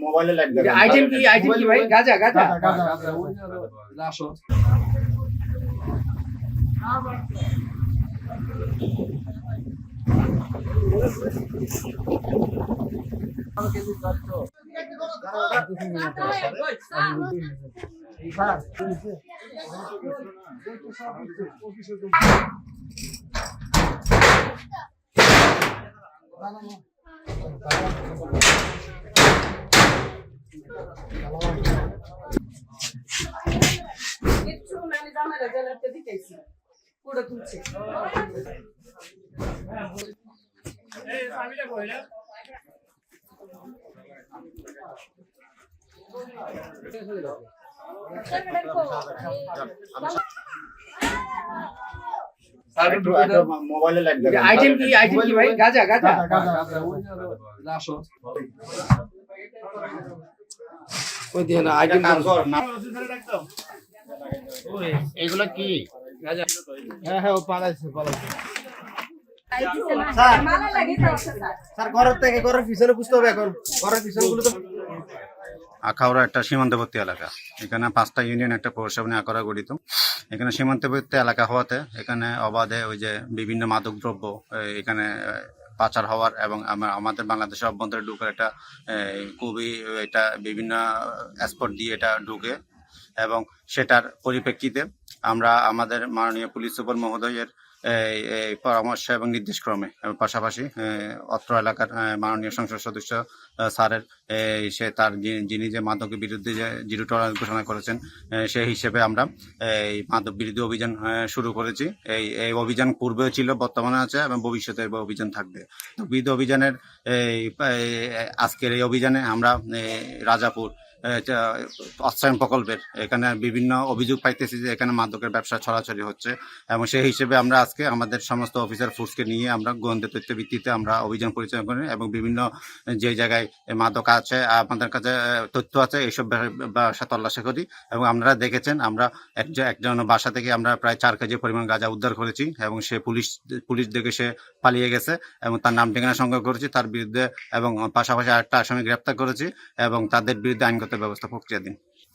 মোবাইলে লাইট দেখান। আইটেম কি ভাই? গাঁজা আসো মোবাইলে লাইট দেখান। আইটেম কি ভাই? গাঁজা আসো ওই দিয়ে না আইটেম এগুলো কি? হ্যাঁ ও পালাইছে স্যার ঘরের থেকে ঘরের পিছনে বুঝতে হবে এখন ঘরের পিছনে গুলো তো আখাউড়া একটা সীমান্তবর্তী এলাকা। এখানে 5টা ইউনিয়ন একটা পৌরসভা নিয়ে আখাউড়া গঠিত। এখানে সীমান্তবর্তী এলাকা হওয়াতে এখানে অবাধে ওই যে বিভিন্ন মাদক দ্রব্য এখানে পাচার হওয়ার এবং আমাদের বাংলাদেশের অভ্যন্তরে ঢুকার একটা খুবই এটা বিভিন্ন স্পট দিয়ে এটা ঢুকে এবং সেটার পরিপ্রেক্ষিতে আমরা আমাদের মাননীয় পুলিশ সুপার মহোদয়ের এই পরামর্শ এবং নির্দেশক্রমে পাশাপাশি অত্র এলাকার মাননীয় সংসদ সদস্য স্যারের সে তার যিনি যে মাদকের বিরুদ্ধে যে জিরো টলারেন্স ঘোষণা করেছেন সেই হিসেবে আমরা এই মাদক বিরোধী অভিযান শুরু করেছি। এই অভিযান পূর্বেও ছিল, বর্তমানে আছে এবং ভবিষ্যতে অভিযান থাকবে। তো বিরোধী অভিযানের আজকের এই অভিযানে আমরা রাজাপুর অস্ত্রায়ন প্রকল্পের এখানে বিভিন্ন অভিযোগ পাইতেছি যে এখানে মাদকের ব্যবসা ছড়াছড়ি হচ্ছে এবং সেই হিসেবে আমরা আজকে আমাদের সমস্ত অফিসার ফোর্সকে নিয়ে আমরা গোয়েন্দা তথ্য ভিত্তিতে আমরা অভিযান পরিচালনা করি এবং বিভিন্ন যে জায়গায় মাদক আছে আমাদের কাছে তথ্য আছে এইসব বাসা তল্লাশি করি এবং আপনারা দেখেছেন আমরা একজন বাসা থেকে আমরা প্রায় 4 কেজি পরিমাণ গাঁজা উদ্ধার করেছি এবং সে পুলিশ দেখে সে পালিয়ে গেছে এবং তার নাম ঠিকানা সংগ্রহ করেছি তার বিরুদ্ধে এবং পাশাপাশি আরেকটা আসামি গ্রেপ্তার করেছি এবং তাদের বিরুদ্ধে আইনগত ব্যবস্থা প্রক্রিয়া দিন।